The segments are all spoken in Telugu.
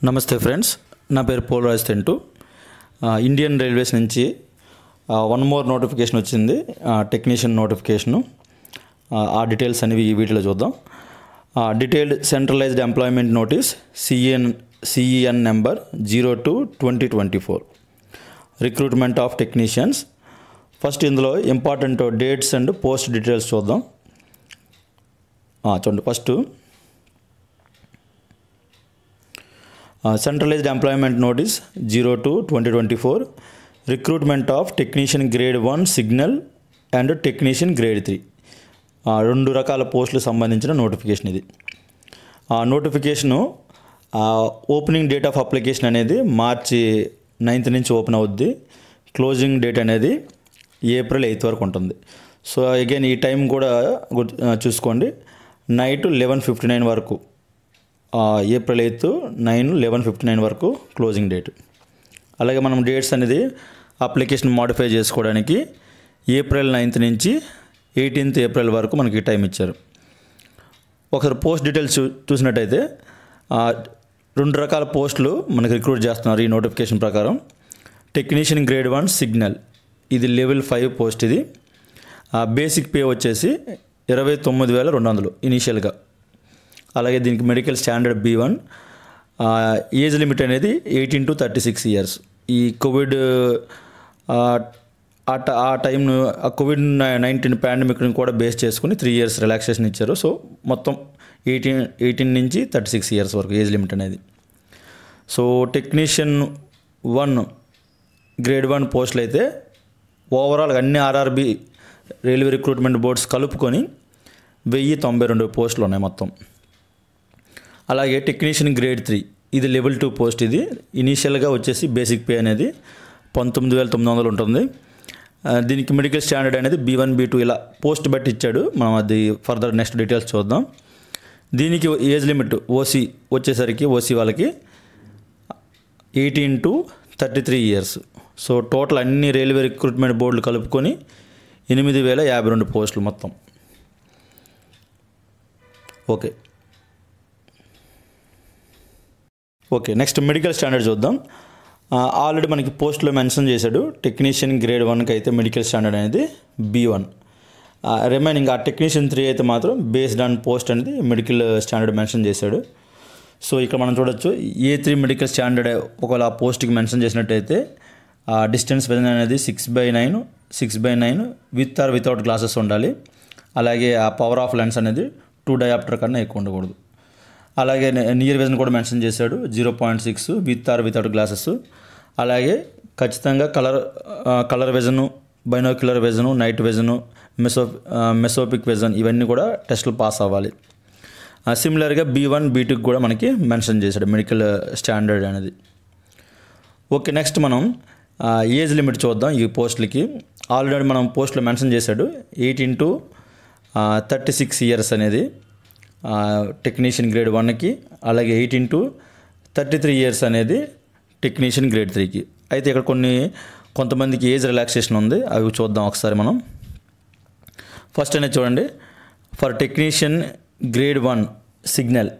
నమస్తే ఫ్రెండ్స్, నా పేరు పోలరాజ్ తెంటు. ఇండియన్ రైల్వేస్ నుంచి వన్ మోర్ నోటిఫికేషన్ వచ్చింది, టెక్నీషియన్ నోటిఫికేషను. ఆ డీటెయిల్స్ అనేవి ఈ వీడియోలో చూద్దాం. Detailed centralised employment notice CEN number 02/2024 recruitment of technicians. First ఇందులో important dates and post details చూద్దాం. చూడండి, first centralised employment notice 02/2024 recruitment of technician grade 1 signal and technician grade 3 రెండు రకాల పోస్టులకు సంబంధించిన నోటిఫికేషన్ ఇది. Notification opening date of application అనేది March 9 నుంచి ఓపెన్ అవుద్ది. క్లోజింగ్ డేట్ అనేది April 8 వరకు ఉంటుంది. సో అగైన్ ఈ టైం కూడా చూసుకోండి, నైట్ 11:59 వరకు, April 8, 11:59 వరకు క్లోజింగ్ డేట్. అలాగే మనం డేట్స్ అనేది అప్లికేషన్ మాడిఫై చేసుకోవడానికి April 9 నుంచి 18th April వరకు మనకి టైం ఇచ్చారు. ఒకసారి పోస్ట్ డీటెయిల్స్ చూసినట్టయితే రెండు రకాల పోస్టులు మనకి రిక్రూట్ చేస్తున్నారు ఈ నోటిఫికేషన్ ప్రకారం. టెక్నీషియన్ గ్రేడ్ 1 సిగ్నల్, ఇది లెవెల్ 5 పోస్ట్. ఇది బేసిక్ పే వచ్చేసి 29,200 ఇనీషియల్గా. అలాగే దీనికి medical standard B1. Age limit అనేది 18 to 36 years. ఈ కోవిడ్ ఆ టైంను COVID-19 పాండమిక్ని కూడా బేస్ చేసుకుని 3 years రిలాక్సేషన్ ఇచ్చారు. సో మొత్తం 18 నుంచి 36 years వరకు ఏజ్ లిమిట్ అనేది. సో టెక్నీషియన్ 1 గ్రేడ్ 1 పోస్టులు అయితే ఓవరాల్గా అన్ని RRB రైల్వే రిక్రూట్మెంట్ బోర్డ్స్ కలుపుకొని 1092 పోస్టులు ఉన్నాయి మొత్తం. అలాగే టెక్నీషియన్ గ్రేడ్ 3, ఇది లెవెల్ 2 పోస్ట్. ఇది ఇనీషియల్గా వచ్చేసి బేసిక్ పే అనేది 19,900 ఉంటుంది. దీనికి మెడికల్ స్టాండర్డ్ అనేది B1 B2 ఇలా పోస్ట్ బట్టి ఇచ్చాడు. మనం అది ఫర్దర్ నెక్స్ట్ డీటెయిల్స్ చూద్దాం. దీనికి ఏజ్ లిమిట్ OC వచ్చేసరికి OC వాళ్ళకి 18 to 33 years. సో టోటల్ అన్ని రైల్వే రిక్రూట్మెంట్ బోర్డులు కలుపుకొని 8,052 పోస్టులు మొత్తం. ఓకే, నెక్స్ట్ మెడికల్ స్టాండర్డ్ చూద్దాం. ఆల్రెడీ మనకి పోస్ట్లో మెన్షన్ చేశాడు, టెక్నీషియన్ గ్రేడ్ 1కి అయితే మెడికల్ స్టాండర్డ్ అనేది B1. రిమైనింగ్ ఆ టెక్నీషియన్ 3 అయితే మాత్రం బేస్డ్ ఆన్ పోస్ట్ అనేది మెడికల్ స్టాండర్డ్ మెన్షన్ చేశాడు. సో ఇక్కడ మనం చూడొచ్చు, A3 మెడికల్ స్టాండర్డ్ ఒకవేళ ఆ పోస్ట్కి మెన్షన్ చేసినట్టయితే డిస్టెన్స్ విజన్ అనేది 6/9 విత్ ఆర్ వితౌట్ గ్లాసెస్ ఉండాలి. అలాగే ఆ పవర్ ఆఫ్ లెన్స్ అనేది 2 diopter కన్నా ఎక్కువ ఉండకూడదు. అలాగే నియర్ విజన్ కూడా మెన్షన్ చేశాడు 0.6 విత్ ఆర్ వితౌట్ గ్లాసెస్. అలాగే ఖచ్చితంగా colour vision, binocular vision, night vision, mesopic vision ఇవన్నీ కూడా టెస్టులు పాస్ అవ్వాలి. సిమిలర్గా B1 B2కి కూడా మనకి మెన్షన్ చేశాడు మెడికల్ స్టాండర్డ్ అనేది. ఓకే, నెక్స్ట్ మనం ఏజ్ లిమిట్ చూద్దాం ఈ పోస్టులకి. ఆల్రెడీ మనం పోస్ట్లో మెన్షన్ చేశాడు 18 to 36 years అనేది టెక్నీషియన్ గ్రేడ్ 1కి. అలాగే 18 to 33 years అనేది టెక్నీషియన్ గ్రేడ్ 3కి. అయితే ఇక్కడ కొంతమందికి ఏజ్ రిలాక్సేషన్ ఉంది, అవి చూద్దాం ఒకసారి మనం. ఫస్ట్ అనేది చూడండి, ఫర్ టెక్నీషియన్ గ్రేడ్ 1 సిగ్నల్,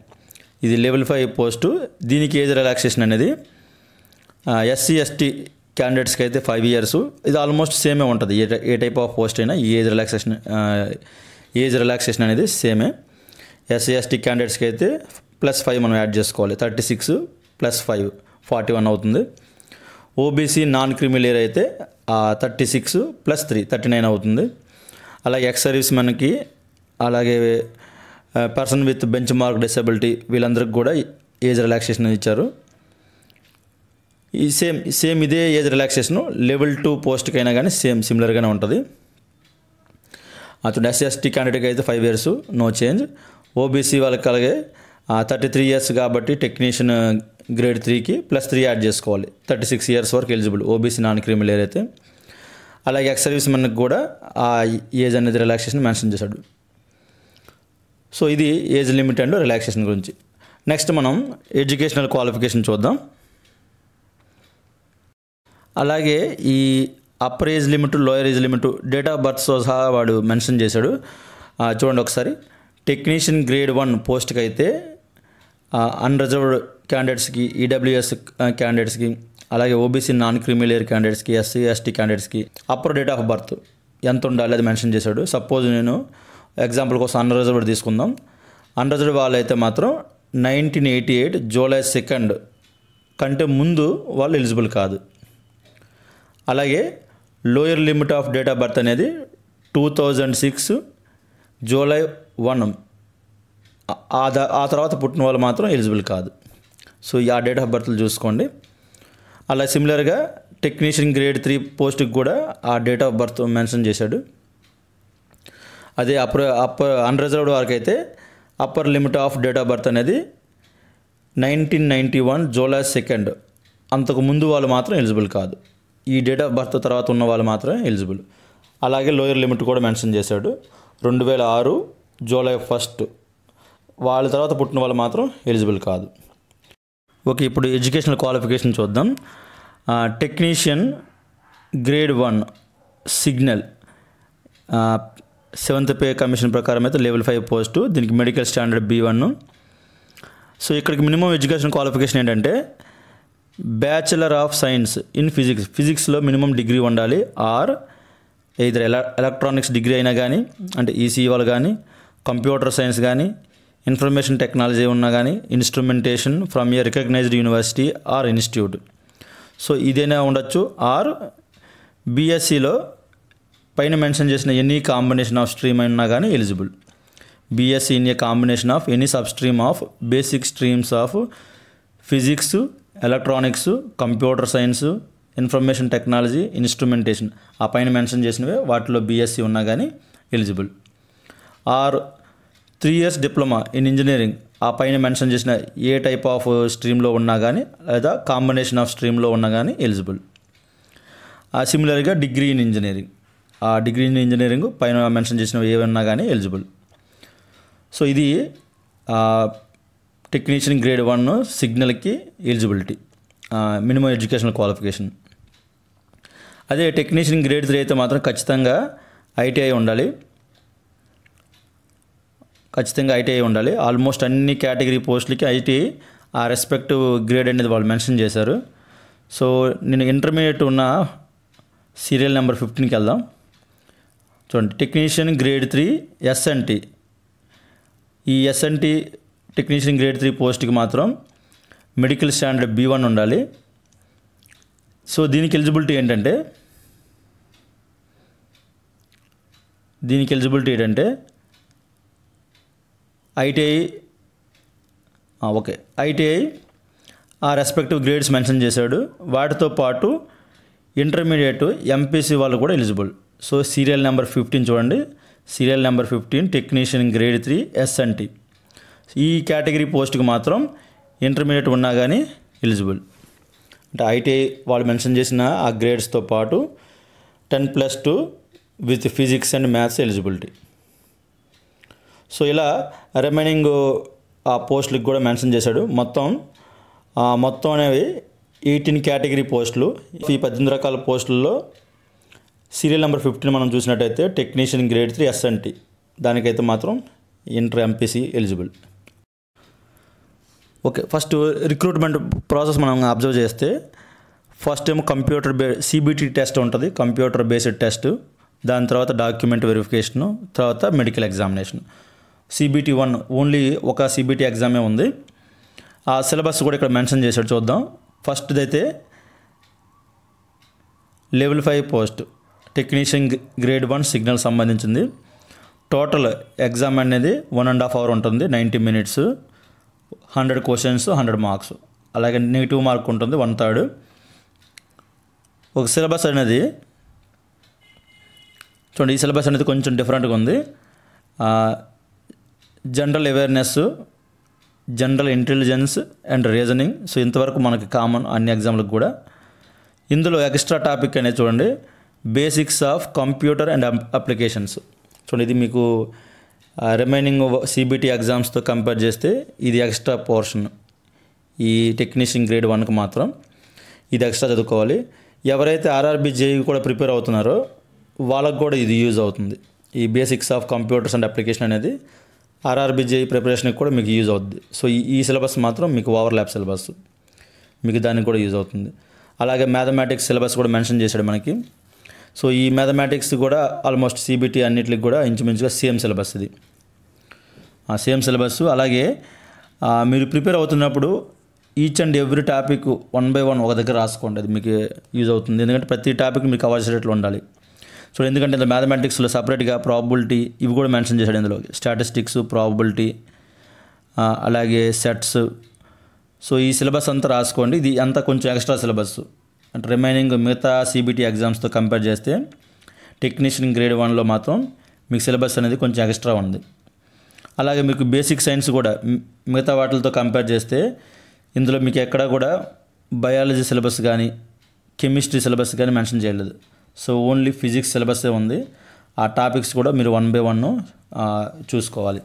ఇది లెవెల్ 5 పోస్టు. దీనికి ఏజ్ రిలాక్సేషన్ అనేది SC ST క్యాండిడేట్స్కి అయితే 5 years. ఇది ఆల్మోస్ట్ సేమే ఉంటుంది, ఏ టైప్ ఆఫ్ పోస్ట్ అయినా ఈ ఏజ్ రిలాక్సేషన్ అనేది సేమే. SC ST క్యాండిడేట్స్కి అయితే +5 మనం యాడ్ చేసుకోవాలి, 36 + 5 41 అవుతుంది. OBC నాన్ క్రిమి లేయర్ అయితే 36 + 3 39 అవుతుంది. అలాగే ఎక్స్ సర్వీస్ మెన్కి, అలాగే person with bench mark disability వీళ్ళందరికీ కూడా ఏజ్ రిలాక్సేషన్ ఇచ్చారు. ఈ సేమ్ ఇదే ఏజ్ రిలాక్సేషన్ లెవెల్ 2 పోస్ట్కి అయినా కానీ సిమిలర్గానే ఉంటుంది. అతను SC ST క్యాండిడేట్కి అయితే 5 years, నో చేంజ్. OBC వాళ్ళకి అలాగే 33 years కాబట్టి టెక్నీషియన్ గ్రేడ్ 3కి +3 యాడ్ చేసుకోవాలి, 36 years వరకు eligible OBC non creamy layer అయితే. అలాగే ఎక్స్ సర్వీస్ మెన్కి కూడా ఆ ఏజ్ అనేది రిలాక్సేషన్ మెన్షన్ చేశాడు. సో ఇది ఏజ్ లిమిట్ అండ్ రిలాక్సేషన్ గురించి. నెక్స్ట్ మనం ఎడ్యుకేషనల్ క్వాలిఫికేషన్ చూద్దాం. అలాగే ఈ upper age limit, lower age limit, date of బర్త్తో సహా వాడు మెన్షన్ చేశాడు. చూడండి ఒకసారి, టెక్నీషియన్ గ్రేడ్ 1 పోస్ట్కి అయితే అన్రిజర్వ్డ్ క్యాండిడేట్స్కి, ఈడబ్ల్యూఎస్ క్యాండిడేట్స్కి, అలాగే ఓబీసీ నాన్ క్రీమీ లేయర్ క్యాండిడేట్స్కి, ఎస్సీ ఎస్టీ క్యాండిడేట్స్కి అప్పర్ డేట్ ఆఫ్ బర్త్ ఎంత ఉండాలి అది మెన్షన్ చేశాడు. సపోజ్ నేను ఎగ్జాంపుల్ కోసం అన్రిజర్వ్డ్ తీసుకుందాం. అన్రిజర్వ్డ్ వాళ్ళైతే మాత్రం 1988 జూలై 2 కంటే ముందు వాళ్ళు ఎలిజిబుల్ కాదు. అలాగే lower limit of date of birth అనేది 2006 జూలై 1 ఆ తర్వాత పుట్టిన వాళ్ళు మాత్రం ఎలిజిబుల్ కాదు. సో ఆ డేట్ ఆఫ్ బర్త్లు చూసుకోండి. అలా సిమిలర్గా టెక్నీషియన్ గ్రేడ్ 3 పోస్ట్కి కూడా ఆ డేట్ ఆఫ్ బర్త్ మెన్షన్ చేశాడు. అదే అప్పర్ అన్రిజర్వ్డ్ వారికి అయితే upper limit of date of birth అనేది 1991 జూలై 2 అంతకు ముందు వాళ్ళు మాత్రం ఎలిజిబుల్ కాదు. ఈ డేట్ ఆఫ్ బర్త్ తర్వాత ఉన్న వాళ్ళు మాత్రమే ఎలిజిబుల్. అలాగే లోయర్ లిమిట్ కూడా మెన్షన్ చేశాడు. 2006 జూలై 1 వాళ్ళ తర్వాత పుట్టిన వాళ్ళు మాత్రం ఎలిజిబుల్ కాదు. ఓకే, ఇప్పుడు ఎడ్యుకేషనల్ క్వాలిఫికేషన్ చూద్దాం. Technician grade 1 signal 7th pay commission ప్రకారం అయితే లెవెల్ 5 పోస్టు. దీనికి మెడికల్ స్టాండర్డ్ B1. సో ఇక్కడికి మినిమం ఎడ్యుకేషన్ క్వాలిఫికేషన్ ఏంటంటే బ్యాచిలర్ ఆఫ్ సైన్స్ ఇన్ ఫిజిక్స్లో మినిమం డిగ్రీ ఉండాలి. ఆర్ ఇద్దరు ఎలక్ట్రానిక్స్ డిగ్రీ అయినా కానీ, అంటే ఈసీ వాళ్ళు కానీ, కంప్యూటర్ సైన్స్ కానీ, ఇన్ఫర్మేషన్ టెక్నాలజీ ఉన్నా కానీ, instrumentation from a recognised university or institute. So ఇదైనా ఉండొచ్చు. ఆర్ బీఎస్సీలో పైన మెన్షన్ చేసిన ఎనీ కాంబినేషన్ ఆఫ్ స్ట్రీమ్ అయినా కానీ eligible. B Sc in a combination of any sub stream of basic streams of physics, electronics, computer science, information technology, instrumentation ఆ పైన మెన్షన్ చేసినవే వాటిలో బీఎస్సీ ఉన్నా కానీ eligible. Or 3 years diploma in engineering ఆ పైన మెన్షన్ చేసిన ఏ టైప్ ఆఫ్ స్ట్రీమ్లో ఉన్నా కానీ, లేదా కాంబినేషన్ ఆఫ్ స్ట్రీమ్లో ఉన్నా కానీ ఎలిజిబుల్. సిమిలర్గా డిగ్రీ ఇన్ ఇంజనీరింగ్, ఆ డిగ్రీ ఇన్ ఇంజనీరింగ్ పైన మెన్షన్ చేసినవి ఏమన్నా కానీ ఎలిజిబుల్. సో ఇది టెక్నీషియన్ గ్రేడ్ 1 సిగ్నల్కి ఎలిజిబిలిటీ, మినిమం ఎడ్యుకేషనల్ క్వాలిఫికేషన్. అదే టెక్నీషియన్ గ్రేడ్ 3 అయితే మాత్రం ఖచ్చితంగా ఐటీఐ ఉండాలి. ఆల్మోస్ట్ అన్ని కేటగిరీ పోస్టులకి ఐటీఐ ఆ రెస్పెక్టివ్ గ్రేడ్ అనేది వాళ్ళు మెన్షన్ చేశారు. సో నేను ఇంటర్మీడియట్ ఉన్న సీరియల్ నెంబర్ 15కి వెళ్దాం. చూడండి, టెక్నీషియన్ గ్రేడ్ 3 ఎస్ఎన్టీ. ఈ ఎస్ఎన్టీ టెక్నీషియన్ గ్రేడ్ 3 పోస్ట్కి మాత్రం మెడికల్ స్టాండర్డ్ B1 ఉండాలి. సో దీనికి ఎలిజిబిలిటీ ఏంటంటే ఐటీఐ ఆ రెస్పెక్టివ్ గ్రేడ్స్ మెన్షన్ చేశాడు. వాటితో పాటు ఇంటర్మీడియట్ ఎంపీసీ వాళ్ళు కూడా ఎలిజిబుల్. సో సీరియల్ నెంబర్ 15 చూడండి, serial number 15 technician grade 3 SNT. ఈ కేటగిరీ పోస్ట్కి మాత్రం ఇంటర్మీడియట్ ఉన్నా కానీ ఎలిజిబుల్. అంటే ఐటీఐ వాళ్ళు మెన్షన్ చేసిన ఆ గ్రేడ్స్తో పాటు 10+2 with physics and maths eligibility. So ఇలా రిమైనింగ్ ఆ పోస్టులకు కూడా మెన్షన్ చేశాడు. మొత్తం అనేవి 18 కేటగిరీ పోస్టులు. ఈ 18 రకాల పోస్టుల్లో సీరియల్ నెంబర్ 15 మనం చూసినట్టయితే టెక్నీషియన్ గ్రేడ్ 3 ఎస్ఎన్టీ, దానికైతే మాత్రం inter MPC eligible. Okay, first recruitment process మనం అబ్జర్వ్ చేస్తే ఫస్ట్ ఏమో సిబిటి టెస్ట్ ఉంటుంది, కంప్యూటర్ బేస్డ్ టెస్ట్. దాని తర్వాత డాక్యుమెంట్ వెరిఫికేషను, తర్వాత మెడికల్ ఎగ్జామినేషన్. సిబిటి 1 ఓన్లీ ఒక సిబిటి ఎగ్జామే ఉంది. ఆ సిలబస్ కూడా ఇక్కడ మెన్షన్ చేశాడు, చూద్దాం. ఫస్ట్ది అయితే level 5 post technician grade 1 signal సంబంధించింది. టోటల్ ఎగ్జామ్ అనేది 1.5 hour ఉంటుంది, 90 minutes, 100 questions, 100 marks. అలాగే నెగిటివ్ మార్క్ ఉంటుంది 1/3. ఒక సిలబస్ అనేది చూడండి, ఈ సిలబస్ అనేది కొంచెం డిఫరెంట్గా ఉంది. General awareness, general intelligence and reasoning. So ఇంతవరకు మనకి కామన్ అన్ని ఎగ్జామ్లకు కూడా. ఇందులో ఎక్స్ట్రా టాపిక్ అనేది చూడండి, basics of computer and applications. చూడండి, ఇది మీకు రిమైనింగ్ సిబిటి ఎగ్జామ్స్తో కంపేర్ చేస్తే ఇది ఎక్స్ట్రా పోర్షన్. ఈ టెక్నీషియన్ గ్రేడ్ 1కి మాత్రం ఇది ఎక్స్ట్రా చదువుకోవాలి. ఎవరైతే ఆర్ఆర్బీ జేఈ కూడా ప్రిపేర్ అవుతున్నారో వాళ్ళకు కూడా ఇది యూజ్ అవుతుంది. ఈ basics of computers and application అనేది ఆర్ఆర్బీ జేఈ ప్రిపరేషన్కి కూడా మీకు యూజ్ అవుతుంది. సో ఈ సిలబస్ మాత్రం మీకు ఓవర్లాప్ సిలబస్, మీకు దానికి కూడా యూజ్ అవుతుంది. అలాగే మ్యాథమెటిక్స్ సిలబస్ కూడా మెన్షన్ చేశాడు మనకి. సో ఈ మ్యాథమెటిక్స్ కూడా ఆల్మోస్ట్ సిబిటీ అన్నిటికి కూడా ఇంచుమించుగా సేమ్ సిలబస్ ఇది, సేమ్ సిలబస్. అలాగే మీరు ప్రిపేర్ అవుతున్నప్పుడు each and every topic 1 by 1 ఒక దగ్గర రాసుకోండి, అది మీకు యూజ్ అవుతుంది. ఎందుకంటే ప్రతి టాపిక్ మీకు కవర్ చేసేట్లు ఉండాలి. సో ఎందుకంటే ఇందులో మ్యాథమెటిక్స్లో సపరేట్గా ప్రాబబిలిటీ ఇవి కూడా మెన్షన్ చేశాడు. ఇందులో స్టాటిస్టిక్స్, ప్రాబబిలిటీ, అలాగే సెట్స్. సో ఈ సిలబస్ అంతా రాసుకోండి. ఇది అంతా కొంచెం ఎక్స్ట్రా సిలబస్, అంటే రిమైనింగ్ మిగతా సిబిటీ ఎగ్జామ్స్తో కంపేర్ చేస్తే టెక్నీషియన్ గ్రేడ్ 1లో మాత్రం మీకు సిలబస్ అనేది కొంచెం ఎక్స్ట్రా ఉంది. అలాగే మీకు బేసిక్ సైన్స్ కూడా మిగతా వాటితో కంపేర్ చేస్తే ఇందులో మీకు ఎక్కడా కూడా బయాలజీ సిలబస్ కానీ కెమిస్ట్రీ సిలబస్ కానీ మెన్షన్ చేయలేదు. సో ఓన్లీ ఫిజిక్స్ సిలబస్సే ఉంది. ఆ టాపిక్స్ కూడా మీరు 1 by 1 చూసుకోవాలి.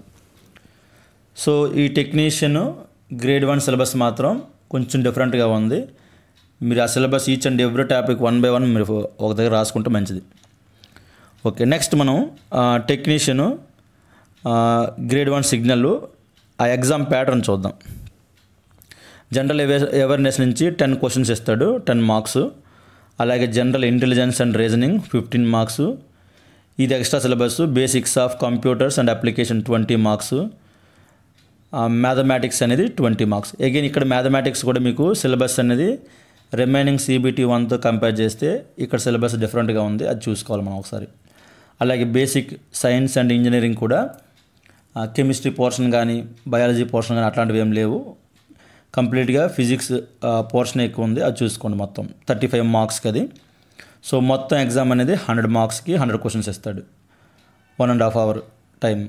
సో ఈ టెక్నీషియన్ గ్రేడ్ 1 సిలబస్ మాత్రం కొంచెం డిఫరెంట్గా ఉంది. మీరు ఆ syllabus each and every topic 1 by 1 మీరు ఒక దగ్గర రాసుకుంటే మంచిది. ఓకే, నెక్స్ట్ మనం టెక్నీషియన్ గ్రేడ్ 1 సిగ్నల్ ఆ ఎగ్జామ్ ప్యాటర్న్ చూద్దాం. జనరల్ అవేర్నెస్ నుంచి 10 క్వశ్చన్స్ ఇస్తాడు, 10 మార్క్స్. అలాగే general intelligence and reasoning 15 marks. ఇది extra syllabus. Basics of computers and application 20 marks. Mathematics అనేది 20 మార్క్స్. అగైన్ ఇక్కడ మ్యాథమెటిక్స్ కూడా మీకు సిలబస్ అనేది రిమైనింగ్ సిబిటీ 1తో కంపేర్ చేస్తే ఇక్కడ సిలబస్ డిఫరెంట్గా ఉంది, అది చూసుకోవాలి మనం ఒకసారి. అలాగే బేసిక్ సైన్స్ అండ్ ఇంజనీరింగ్ కూడా కెమిస్ట్రీ పోర్షన్ కానీ బయాలజీ పోర్షన్ కానీ అట్లాంటివి ఏం లేవు. కంప్లీట్గా ఫిజిక్స్ పోర్షన్ ఎక్కువ ఉంది, అది చూసుకోండి. మొత్తం 35 మార్క్స్కి అది. సో మొత్తం ఎగ్జామ్ అనేది 100 మార్క్స్కి 100 క్వశ్చన్స్ ఇస్తాడు, 1.5 hour టైం.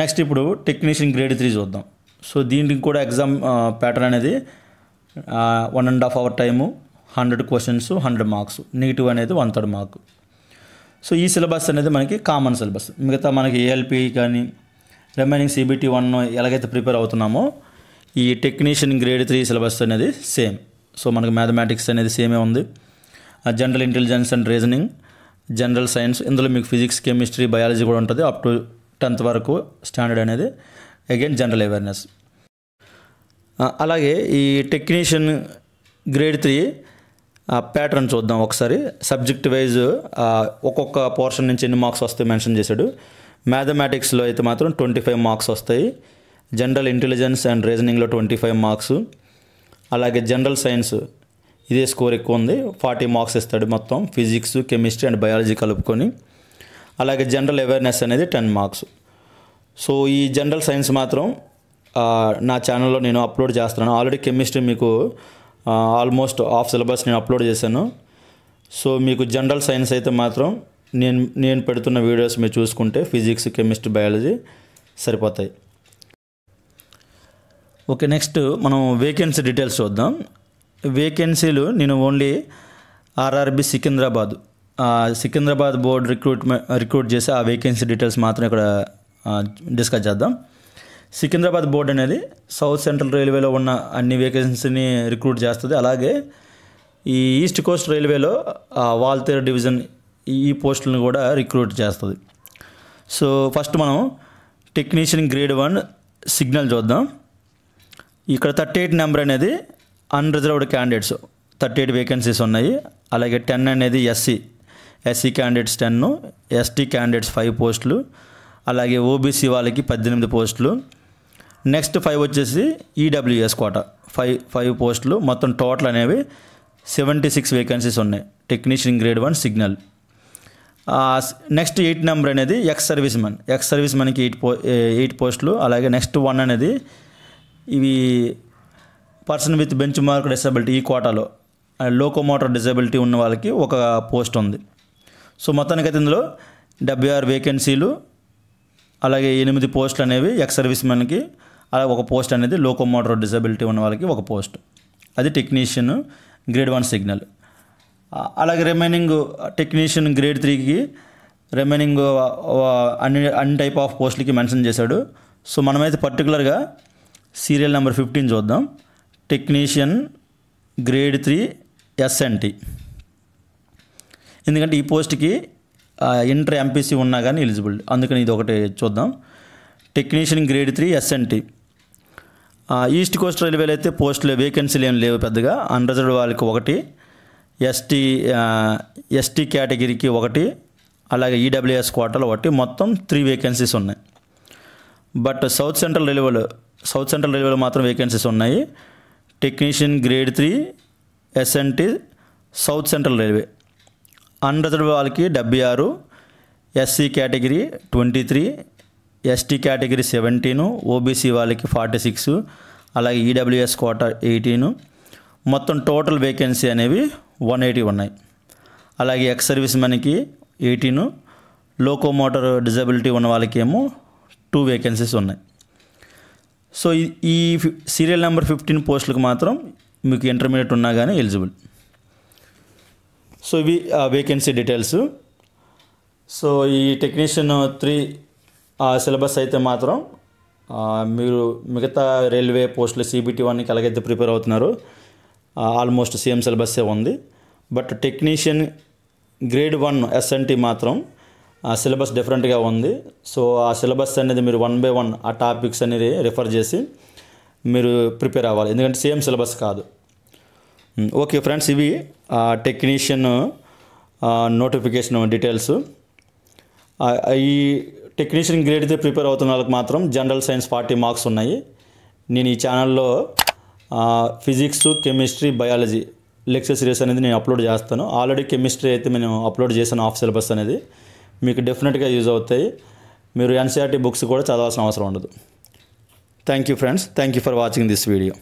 నెక్స్ట్ ఇప్పుడు టెక్నీషియన్ గ్రేడ్ 3 చూద్దాం. సో దీనికి కూడా ఎగ్జామ్ ప్యాటర్న్ అనేది 1.5 hour time, 100 questions, 100 marks. Negative అనేది 1/3 మార్క్. సో ఈ సిలబస్ అనేది మనకి కామన్ సిలబస్. మిగతా మనకి ఏఎల్పి కానీ రిమైనింగ్ సిబిటీ 1 ఎలాగైతే ప్రిపేర్ అవుతున్నామో ఈ టెక్నీషియన్ గ్రేడ్ 3 సిలబస్ అనేది సేమ్. సో మనకి మ్యాథమెటిక్స్ అనేది సేమే ఉంది. General intelligence and reasoning, general science, ఇందులో మీకు ఫిజిక్స్, కెమిస్ట్రీ, బయాలజీ కూడా ఉంటుంది. అప్ టు 10th వరకు స్టాండర్డ్ అనేది. Again general awareness. అలాగే ఈ టెక్నీషియన్ గ్రేడ్ 3 ప్యాటర్న్ చూద్దాం ఒకసారి. సబ్జెక్ట్ వైజ్ ఒక్కొక్క పోర్షన్ నుంచి ఎన్ని మార్క్స్ వస్తాయి మెన్షన్ చేశాడు. మ్యాథమెటిక్స్లో అయితే మాత్రం 25 మార్క్స్ వస్తాయి. జనరల్ ఇంటెలిజెన్స్ అండ్ రీజనింగ్లో 25 మార్క్స్. అలాగే జనరల్ సైన్స్ ఇదే స్కోర్ ఎక్కువ ఉంది, 40 మార్క్స్ ఇస్తాడు మొత్తం, ఫిజిక్స్, కెమిస్ట్రీ అండ్ బయాలజీ కలుపుకొని. అలాగే జనరల్ అవేర్నెస్ అనేది 10 మార్క్స్. సో ఈ జనరల్ సైన్స్ మాత్రం నా ఛానల్లో నేను అప్లోడ్ చేస్తున్నాను. ఆల్రెడీ కెమిస్ట్రీ మీకు ఆల్మోస్ట్ హాఫ్ సిలబస్ నేను అప్లోడ్ చేశాను. సో మీకు జనరల్ సైన్స్ అయితే మాత్రం నేను పెడుతున్న వీడియోస్ మీరు చూసుకుంటే ఫిజిక్స్, కెమిస్ట్రీ, బయాలజీ సరిపోతాయి. ఓకే, నెక్స్ట్ మనం వేకెన్సీ డీటెయిల్స్ చూద్దాం. వేకెన్సీలు నేను only RRB Secunderabad board recruit చేసి ఆ వేకెన్సీ డీటెయిల్స్ మాత్రం ఇక్కడ డిస్కస్ చేద్దాం. సికింద్రాబాద్ బోర్డ్ అనేది సౌత్ సెంట్రల్ రైల్వేలో ఉన్న అన్ని వేకెన్సీని రిక్రూట్ చేస్తుంది. అలాగే ఈ ఈస్ట్ కోస్ట్ రైల్వేలో వాల్తేరు డివిజన్ ఈ పోస్టులను కూడా రిక్రూట్ చేస్తుంది. సో ఫస్ట్ మనం టెక్నీషియన్ గ్రేడ్ 1 సిగ్నల్ చూద్దాం. ఇక్కడ 38 నెంబర్ అనేది అన్రిజర్వ్డ్ క్యాండిడేట్స్ 38 వేకెన్సీస్ ఉన్నాయి. అలాగే 10 అనేది ఎస్సీ క్యాండిడేట్స్ 10, ఎస్టీ క్యాండిడేట్స్ 5 పోస్టులు. అలాగే ఓబీసీ వాళ్ళకి 18 పోస్టులు. నెక్స్ట్ 5 వచ్చేసి ఈడబ్ల్యూఎస్ కోటా 5 పోస్టులు. మొత్తం టోటల్ అనేవి 76 వేకెన్సీస్ ఉన్నాయి technician grade 1 signal. Next 8 number అనేది ఎక్స్ సర్వీస్ మ్యాన్కి 8 పోస్టులు. అలాగే నెక్స్ట్ 1 అనేది ఇవి person with bench mark disability ఈ కోటాలో లోకోమోటర్ డిజబిలిటీ ఉన్న వాళ్ళకి ఒక పోస్ట్ ఉంది. సో మొత్తానికైతే ఇందులో 76 వేకెన్సీలు. అలాగే 8 పోస్టులు అనేవి ఎక్స్ సర్వీస్ మ్యాన్కి, అలాగే ఒక పోస్ట్ అనేది లోకోమోటర్ డిజబిలిటీ ఉన్న వాళ్ళకి ఒక పోస్ట్. అది టెక్నీషియన్ గ్రేడ్ 1 సిగ్నల్. అలాగే రిమైనింగ్ టెక్నీషియన్ గ్రేడ్ 3కి రిమైనింగ్ అన్ని టైప్ ఆఫ్ పోస్టులకి మెన్షన్ చేశాడు. సో మనమైతే పర్టికులర్గా సీరియల్ నెంబర్ 15 చూద్దాం. Technician grade 3 SNT. ఎందుకంటే ఈ పోస్ట్కి ఇంటర్ ఎంపీసీ ఉన్నా కానీ ఎలిజిబుల్, అందుకని ఇది ఒకటి చూద్దాం. Technician grade 3 SNT. East Coast రైల్వేలో అయితే పోస్టులు వేకెన్సీలు ఏం లేవు పెద్దగా. అన్రిజర్వ్డ్ వాళ్ళకి 1, ఎస్టీ కేటగిరీకి 1, అలాగే ఈడబ్ల్యూఎస్ కోటాలో 1, మొత్తం 3 వేకెన్సీస్ ఉన్నాయి. బట్ సౌత్ సెంట్రల్ రైల్వేలో మాత్రం వేకెన్సీస్ ఉన్నాయి. Technician grade 3 SNT South Central Railway. Unreserved వాళ్ళకి 76, SC category 23, ST category 17, OBC వాళ్ళకి 46, అలాగే ఈడబ్ల్యూఎస్ కోటా 18, మొత్తం టోటల్ వేకెన్సీ అనేవి 180 ఉన్నాయి. అలాగే ఎక్స్ సర్వీస్ మెన్కి 18, లోకోమోటర్ డిజబిలిటీ ఉన్న వాళ్ళకి ఏమో 2 వేకెన్సీస్ ఉన్నాయి. సో ఈ సీరియల్ నెంబర్ 15 పోస్టులకు మాత్రం మీకు ఇంటర్మీడియట్ ఉన్నా కానీ ఎలిజిబుల్. సో ఇవి వేకెన్సీ డీటెయిల్స్. సో ఈ టెక్నీషియన్ 3 సిలబస్ అయితే మాత్రం మీరు మిగతా రైల్వే పోస్టులు CBT 1కి ఎలాగైతే ప్రిపేర్ అవుతున్నారో ఆల్మోస్ట్ సేమ్ సిలబస్సే ఉంది. బట్ టెక్నీషియన్ గ్రేడ్ 1 ఎస్ఎన్టీ మాత్రం సిలబస్ డిఫరెంట్గా ఉంది. సో ఆ సిలబస్ అనేది మీరు 1 by 1 ఆ టాపిక్స్ అనేది రిఫర్ చేసి మీరు ప్రిపేర్ అవ్వాలి, ఎందుకంటే సేమ్ సిలబస్ కాదు. ఓకే ఫ్రెండ్స్, ఇవి టెక్నీషియన్ నోటిఫికేషన్ డీటెయిల్స్. ఈ టెక్నీషియన్ గ్రేడ్ అయితే ప్రిపేర్ అవుతున్న వాళ్ళకి మాత్రం జనరల్ సైన్స్ 40 మార్క్స్ ఉన్నాయి. నేను ఈ ఛానల్లో physics, chemistry, biology lecture series అనేది నేను అప్లోడ్ చేస్తాను. ఆల్రెడీ కెమిస్ట్రీ అయితే నేను అప్లోడ్ చేశాను, ఆఫ్ సిలబస్ అనేది మీకు డెఫినెట్గా యూజ్ అవుతాయి. మీరు NCERT బుక్స్ కూడా చదవాల్సిన అవసరం ఉండదు. Thank you friends, thank you for watching this video.